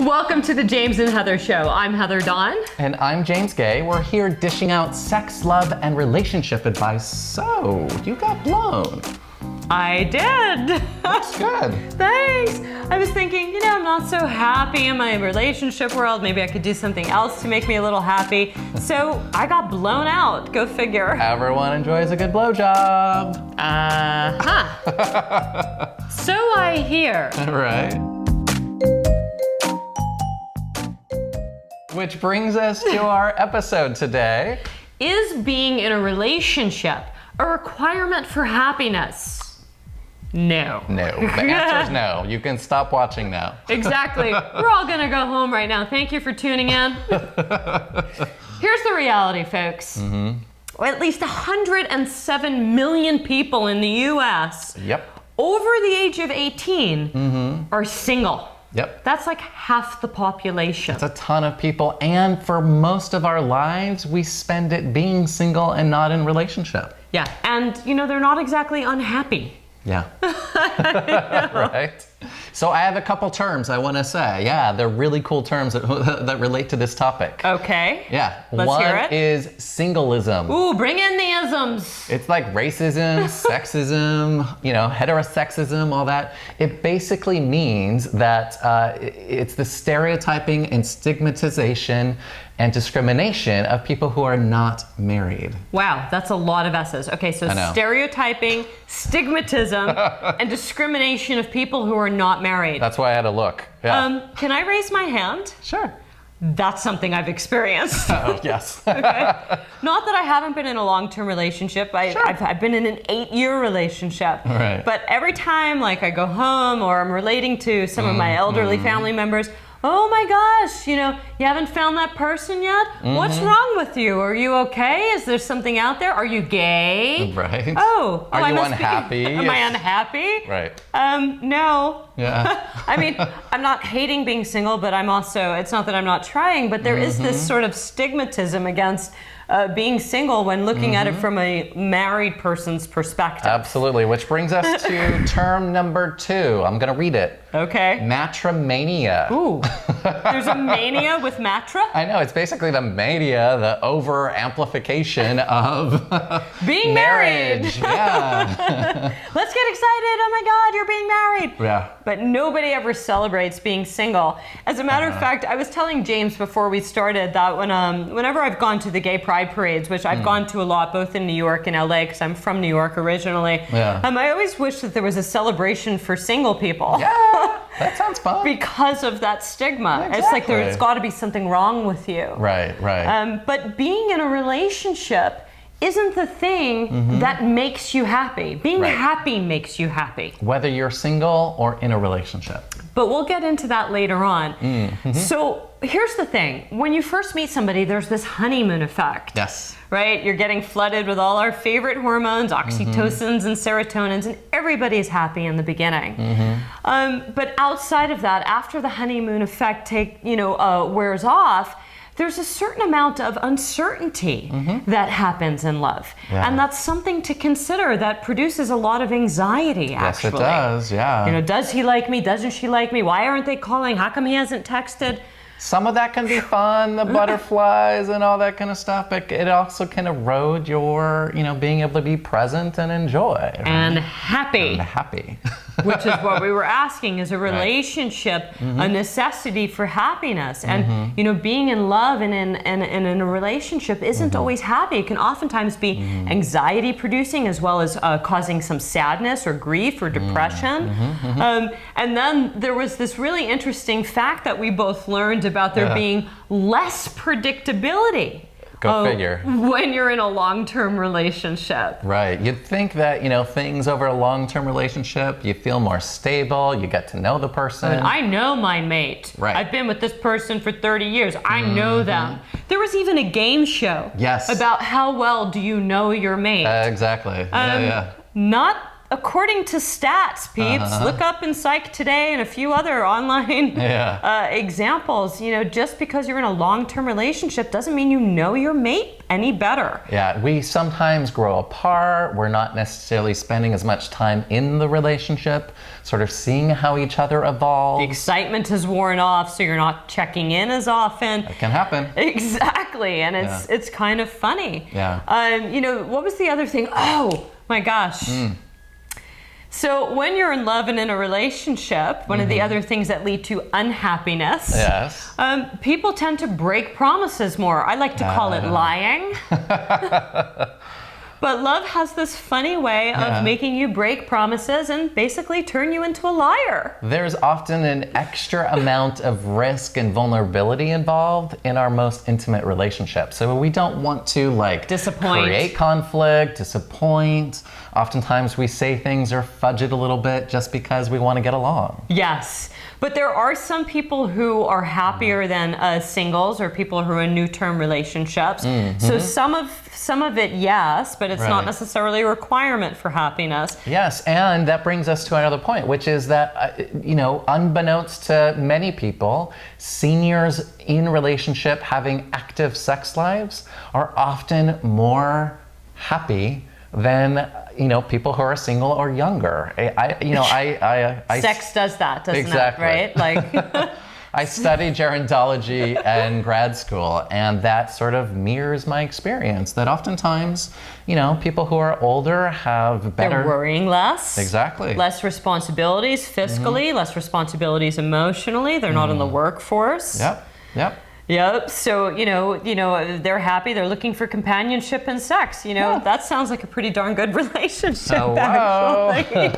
Welcome to the James and Heather Show. I'm Heather Dawn. And I'm James Guay. We're here dishing out sex, love, and relationship advice. So, you got blown. I did. That's good. Thanks. I was thinking, I'm not so happy in my relationship world. Maybe I could do something else to make me a little happy. So I got blown out. Go figure. Everyone enjoys a good blowjob. So I hear. Right. Which brings us to our episode today. Is being in a relationship a requirement for happiness? No. No. The answer is no. You can stop watching now. Exactly. We're all gonna go home right now. Thank you for tuning in. Here's the reality, folks. Well, at least 107 million people in the US over the age of 18 are single. Yep. That's like half the population. That's a ton of people, and for most of our lives, we spend it being single and not in relationship. Yeah, and they're not exactly unhappy. Yeah. Right. So I have a couple terms I want to say. Yeah, they're really cool terms that relate to this topic. Okay. Yeah. Let's hear it. One is singleism. Ooh, bring in the isms. It's like racism, sexism, heterosexism, all that. It basically means that it's the stereotyping and stigmatization and discrimination of people who are not married. Wow, that's a lot of S's. Okay, so stereotyping, stigmatism, and discrimination of people who are not married. That's why I had to look. Yeah. Can I raise my hand? Sure. That's something I've experienced. Oh, yes. Okay. Not that I haven't been in a long-term relationship. I've been in an 8-year relationship. Right. But every time I go home or I'm relating to some of my elderly family members, oh my gosh, you haven't found that person yet? What's wrong with you? Are you okay? Is there something out there? Are you gay? Right. Oh. Are you unhappy? Am I unhappy? Right. No. Yeah. I mean, I'm not hating being single, but I'm also, it's not that I'm not trying, but there is this sort of stigmatism against being single when looking at it from a married person's perspective. Absolutely, which brings us to term number 2. I'm gonna read it. Okay. Matrimania. Ooh, there's a mania with matra? I know, it's basically the mania, the over-amplification of being married. Yeah. Let's get excited, oh my God, you're being married. Yeah. But nobody ever celebrates being single. As a matter of fact, I was telling James before we started that whenever I've gone to the gay pride parades, which I've gone to a lot, both in New York and LA, because I'm from New York originally, I always wish that there was a celebration for single people. Yeah, that sounds fun. Because of that stigma. Exactly. It's like there's got to be something wrong with you. Right. But being in a relationship isn't the thing that makes you happy. Being happy makes you happy. Whether you're single or in a relationship. But we'll get into that later on. So here's the thing. When you first meet somebody, there's this honeymoon effect. Yes. Right? You're getting flooded with all our favorite hormones, oxytocins and serotonins, and everybody's happy in the beginning. But outside of that, after the honeymoon effect wears off, there's a certain amount of uncertainty that happens in love. Yeah. And that's something to consider that produces a lot of anxiety, actually. Yes, it does, yeah. Does he like me? Doesn't she like me? Why aren't they calling? How come he hasn't texted? Some of that can be fun, the butterflies and all that kind of stuff, but it also can erode your, being able to be present and enjoy. Right? And happy. And happy. Which is what we were asking, is a relationship a necessity for happiness? And, being in love and in a relationship isn't always happy. It can oftentimes be anxiety producing, as well as causing some sadness or grief or depression. And then there was this really interesting fact that we both learned about there being less predictability. Go figure. When you're in a long-term relationship. Right. You'd think that, things over a long-term relationship, you feel more stable, you get to know the person. And I know my mate. Right. I've been with this person for 30 years. I know them. There was even a game show about how well do you know your mate. Exactly. Not according to stats, peeps, look up in Psych Today and a few other online examples, you know, just because you're in a long-term relationship doesn't mean you know your mate any better. Yeah, we sometimes grow apart. We're not necessarily spending as much time in the relationship, sort of seeing how each other evolve. The excitement has worn off, so you're not checking in as often. That can happen. Exactly, and it's kind of funny. Yeah. You know, what was the other thing? Oh my gosh. So when you're in love and in a relationship, one of the other things that lead to unhappiness, people tend to break promises more. I like to call it lying. But love has this funny way of making you break promises and basically turn you into a liar. There's often an extra amount of risk and vulnerability involved in our most intimate relationships. So we don't want to create conflict, disappoint. Oftentimes we say things or fudge it a little bit just because we want to get along. Yes. But there are some people who are happier than singles or people who are in new-term relationships. So some of it, yes, but it's not necessarily a requirement for happiness. Yes, and that brings us to another point, which is that, you know, unbeknownst to many people, seniors in relationship having active sex lives are often more happy than, you know, people who are single or younger. Sex does that, doesn't exactly. it? Right? Like, I studied gerontology in grad school, and that sort of mirrors my experience. That oftentimes, you know, people who are older have better. They're worrying less. Exactly. Less responsibilities fiscally, less responsibilities emotionally. They're not in the workforce. Yep. So, you know, they're happy. They're looking for companionship and sex. You know, that sounds like a pretty darn good relationship, actually.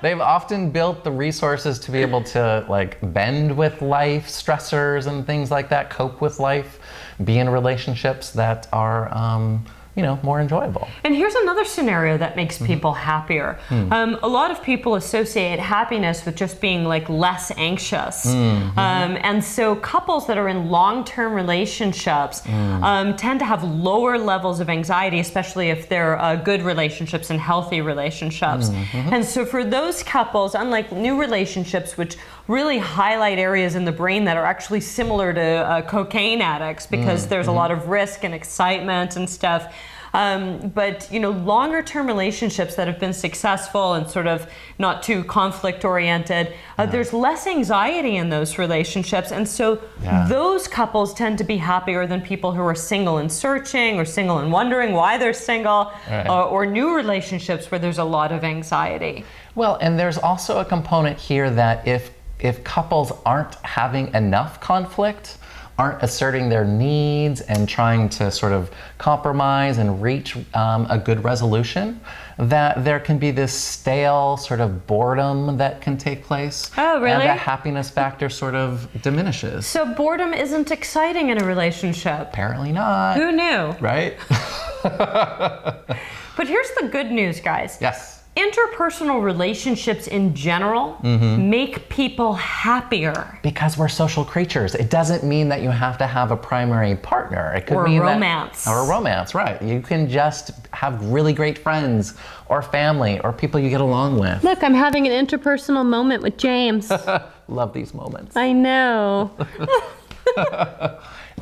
They've often built the resources to be able to, like, bend with life stressors and things like that, cope with life, be in relationships that are, you know, more enjoyable. And here's another scenario that makes people happier. A lot of people associate happiness with just being like less anxious. And so couples that are in long-term relationships tend to have lower levels of anxiety, especially if they're good relationships and healthy relationships. And so for those couples, unlike new relationships, which really highlight areas in the brain that are actually similar to cocaine addicts because there's a lot of risk and excitement and stuff. But, you know, longer term relationships that have been successful and sort of not too conflict oriented, there's less anxiety in those relationships. And so those couples tend to be happier than people who are single and searching or single and wondering why they're single or new relationships where there's a lot of anxiety. Well, and there's also a component here that if couples aren't having enough conflict, aren't asserting their needs and trying to sort of compromise and reach a good resolution, that there can be this stale sort of boredom that can take place. Oh, really? And the happiness factor sort of diminishes. So boredom isn't exciting in a relationship? Apparently not. Who knew? Right? But here's the good news, guys. Yes. Interpersonal relationships in general make people happier. Because we're social creatures. It doesn't mean that you have to have a primary partner. It could mean romance. Or a romance, right. You can just have really great friends or family or people you get along with. Look, I'm having an interpersonal moment with James. Love these moments. I know.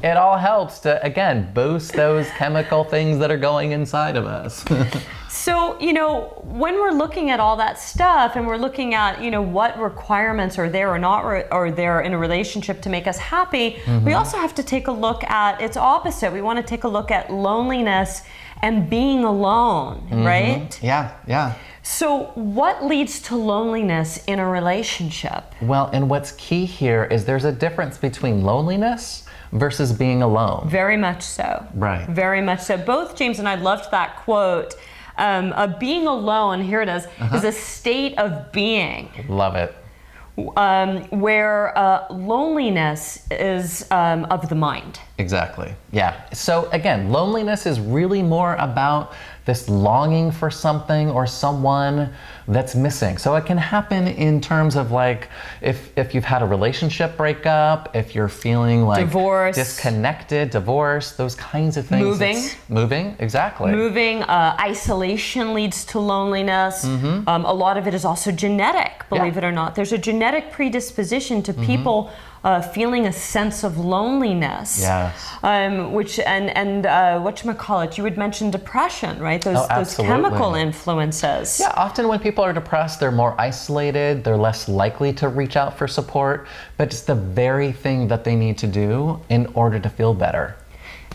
It all helps to, again, boost those chemical things that are going inside of us. So, you know, when we're looking at all that stuff and we're looking at, you know, what requirements are there or not are there in a relationship to make us happy, we also have to take a look at its opposite. We want to take a look at loneliness and being alone, right? Yeah. So what leads to loneliness in a relationship? Well, and what's key here is there's a difference between loneliness versus being alone. Very much so. Right. Very much so. Both James and I loved that quote. Being alone, here it is a state of being. Love it. Where loneliness is of the mind. Exactly. Yeah. So again, loneliness is really more about this longing for something or someone that's missing. So it can happen in terms of like if you've had a relationship breakup, if you're feeling like divorce, disconnected, divorce, those kinds of things. Moving, exactly. Moving, isolation leads to loneliness. A lot of it is also genetic, believe it or not. There's a genetic predisposition to people feeling a sense of loneliness. Yes. Which and whatchamacallit, you would mention depression, right? Those chemical influences. Yeah, often when people are depressed, they're more isolated, they're less likely to reach out for support, but it's the very thing that they need to do in order to feel better.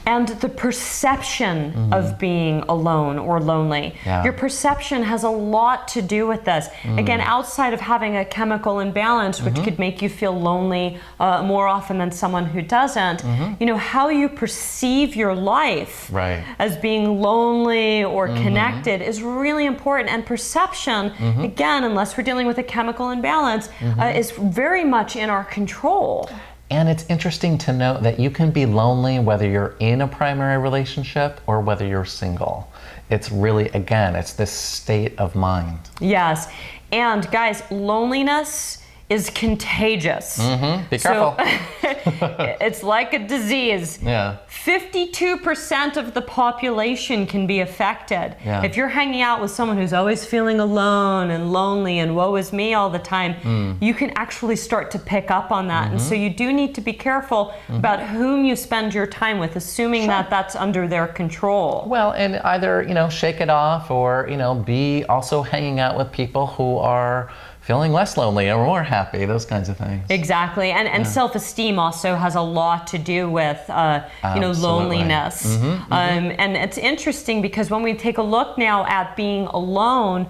And the perception of being alone or lonely. Your perception has a lot to do with this. Again, outside of having a chemical imbalance, which could make you feel lonely more often than someone who doesn't, you know, how you perceive your life as being lonely or connected is really important. And perception, again, unless we're dealing with a chemical imbalance, is very much in our control. And it's interesting to note that you can be lonely whether you're in a primary relationship or whether you're single. It's really, again, it's this state of mind. Yes. And guys, loneliness is contagious. Be careful. So, it's like a disease. 52% of the population can be affected. If you're hanging out with someone who's always feeling alone and lonely and woe is me all the time, you can actually start to pick up on that. And so you do need to be careful about whom you spend your time with, assuming that that's under their control. Well, and either, you know, shake it off or, you know, be also hanging out with people who are feeling less lonely or more happy, those kinds of things. Exactly, and self-esteem also has a lot to do with you know, loneliness. And it's interesting because when we take a look now at being alone,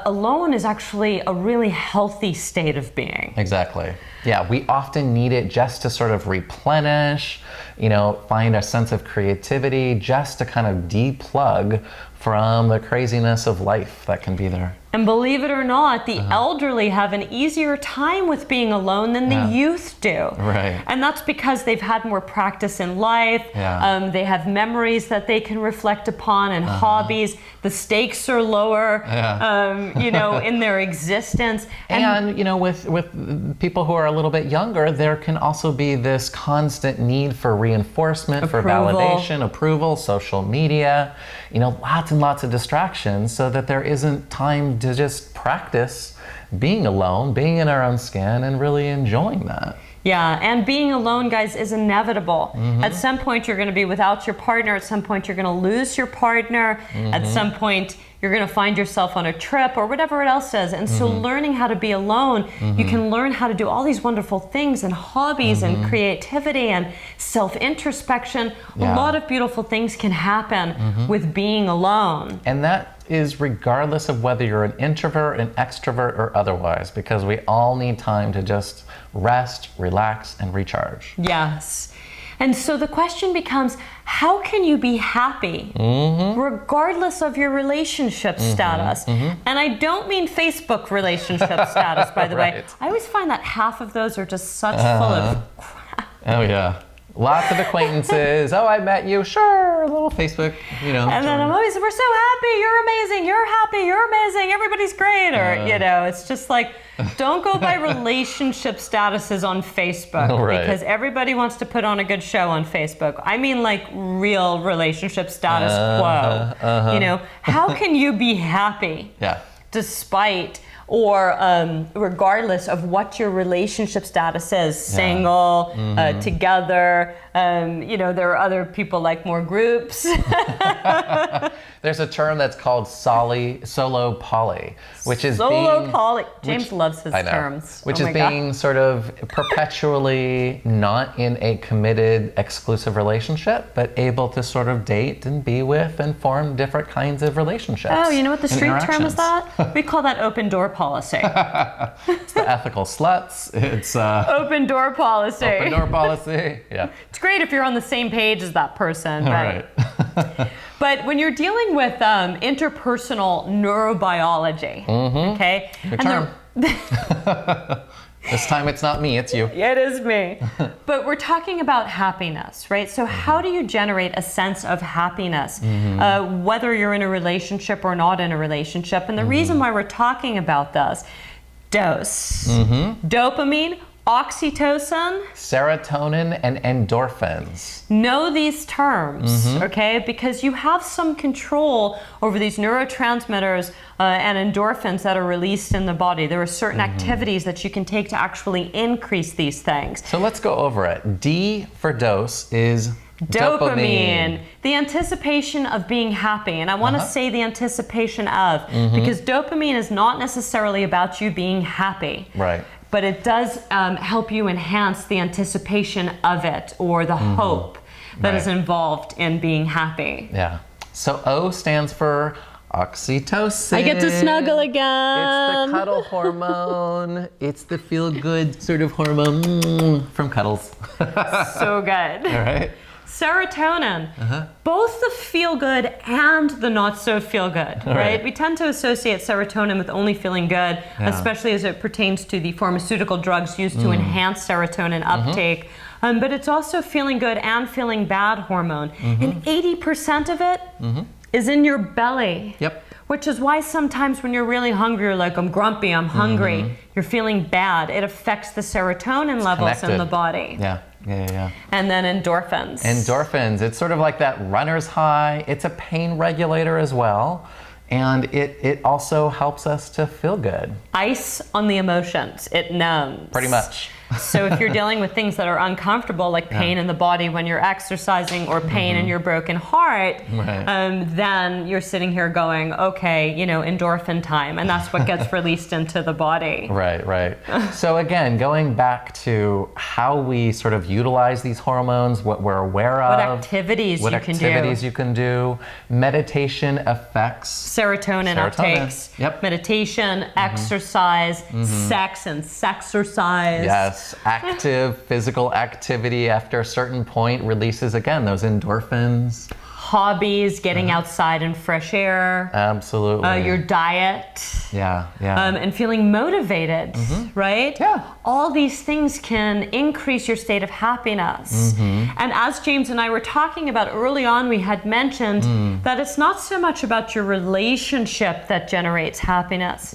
alone is actually a really healthy state of being. Exactly. Yeah, we often need it just to sort of replenish, you know, find a sense of creativity, just to kind of deplug from the craziness of life that can be there. And believe it or not, the elderly have an easier time with being alone than the youth do. And that's because they've had more practice in life. They have memories that they can reflect upon and hobbies. The stakes are lower, you know, in their existence. And you know, with people who are a little bit younger, there can also be this constant need for reinforcement, for validation, approval, social media, you know, lots and lots of distractions, so that there isn't time to just practice being alone, being in our own skin, and really enjoying that. Yeah, and being alone, guys, is inevitable. At some point, you're going to be without your partner. At some point, you're going to lose your partner. At some point, you're going to find yourself on a trip or whatever it else is. And so learning how to be alone, you can learn how to do all these wonderful things and hobbies and creativity and self-introspection. A lot of beautiful things can happen with being alone. And that is regardless of whether you're an introvert, an extrovert, or otherwise, because we all need time to just rest, relax, and recharge. Yes. And so the question becomes, how can you be happy regardless of your relationship status? And I don't mean Facebook relationship status, by the way. I always find that half of those are just such full of crap. Oh, yeah. Lots of acquaintances. Oh, I met you. Sure, a little Facebook, you know. And then I'm always, we're so happy. You're amazing. You're happy. You're amazing. Everybody's great. Or, you know, it's just like, don't go by relationship statuses on Facebook because everybody wants to put on a good show on Facebook. I mean, like real relationship status quo. You know, how can you be happy despite or regardless of what your relationship status is, single, together, you know, there are other people like more groups. There's a term that's called solo poly, which is solo poly. James loves his terms. Which is being sort of perpetually not in a committed, exclusive relationship, but able to sort of date and be with and form different kinds of relationships. Oh, you know what the street term is that? We call that open door policy. It's the ethical sluts. It's open door policy. Open door policy. Yeah. It's great if you're on the same page as that person. Right. But when you're dealing with interpersonal neurobiology, okay? Good term. This time it's not me, it's you. It is me. But we're talking about happiness, right? So how do you generate a sense of happiness, whether you're in a relationship or not in a relationship? And the reason why we're talking about this, dopamine, oxytocin, serotonin, and endorphins. Know these terms, okay? Because you have some control over these neurotransmitters and endorphins that are released in the body. There are certain activities that you can take to actually increase these things. So let's go over it. D for dose is dopamine. The anticipation of being happy. And I want to say the anticipation of, because dopamine is not necessarily about you being happy. Right. But it does help you enhance the anticipation of it, or the hope that is involved in being happy. Yeah. So O stands for oxytocin. I get to snuggle again. It's the cuddle hormone. It's the feel-good sort of hormone from cuddles. So good. All right. Serotonin, both the feel-good and the not-so-feel-good, right? We tend to associate serotonin with only feeling good, especially as it pertains to the pharmaceutical drugs used to enhance serotonin uptake. But it's also feeling good and feeling bad hormone. And 80% of it is in your belly. Yep. Which is why sometimes when you're really hungry, you're like, I'm grumpy, I'm hungry, you're feeling bad. It affects the serotonin levels in the body. Yeah. And then endorphins. Endorphins, it's sort of like that runner's high. It's a pain regulator as well. And it also helps us to feel good. Ice on the emotions. It numbs. Pretty much. So if you're dealing with things that are uncomfortable, like pain in the body when you're exercising, or pain in your broken heart, then you're sitting here going, okay, endorphin time. And that's what gets released into the body. Right. So again, going back to how we sort of utilize these hormones, what we're aware of. What activities you can do. Meditation affects serotonin uptakes. Yep. Meditation, exercise, sex and sexercise. Yes. Active physical activity after a certain point releases, again, those endorphins. Hobbies, getting outside in fresh air. Absolutely. Your diet. Yeah. And feeling motivated, right? Yeah. All these things can increase your state of happiness. And as James and I were talking about early on, we had mentioned that it's not so much about your relationship that generates happiness,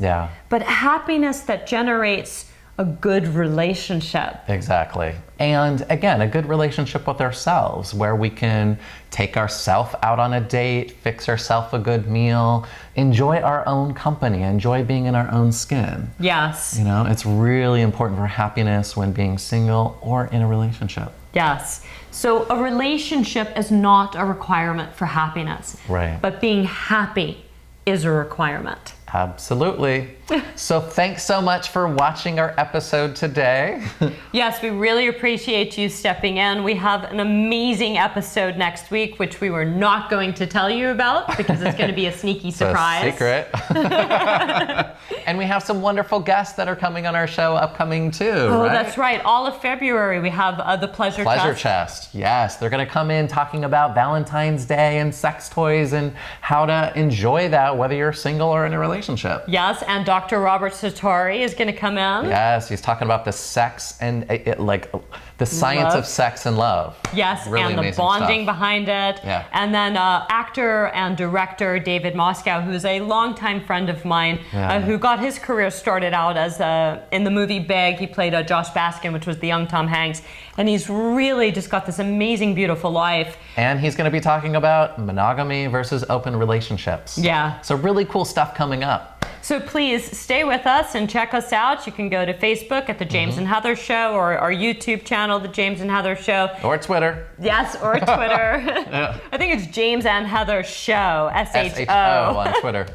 but happiness that generates a good relationship. Exactly. And again, a good relationship with ourselves, where we can take ourselves out on a date, fix ourselves a good meal, enjoy our own company, enjoy being in our own skin. Yes. It's really important for happiness when being single or in a relationship. Yes. So a relationship is not a requirement for happiness. Right. But being happy is a requirement. Absolutely. So thanks so much for watching our episode today. Yes, we really appreciate you stepping in. We have an amazing episode next week, which we were not going to tell you about because it's going to be a sneaky surprise. It's a secret. And we have some wonderful guests that are coming on our show upcoming too, Oh, right? That's right. All of February, we have the Pleasure Chest. Yes, they're going to come in talking about Valentine's Day and sex toys and how to enjoy that, whether you're single or in a relationship. Yes, and Dr. Robert Satori is going to come in. Yes, he's talking about the sex and the science of sex and love. Yes, really and the bonding behind it. Yeah. And then actor and director David Moscow, who's a longtime friend of mine, who got his career started out as in the movie Big. He played Josh Baskin, which was the young Tom Hanks. And he's really just got this amazing, beautiful life. And he's going to be talking about monogamy versus open relationships. Yeah. So really cool stuff coming up. So please stay with us and check us out. You can go to Facebook at The James and Heather Show, or our YouTube channel, The James and Heather Show. Or Twitter. Yes, or Twitter. I think it's James and Heather Show, SHO. on Twitter.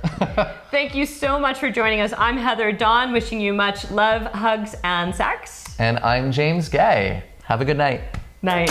Thank you so much for joining us. I'm Heather Dawn, wishing you much love, hugs, and sex. And I'm James Guay. Have a good night. Night.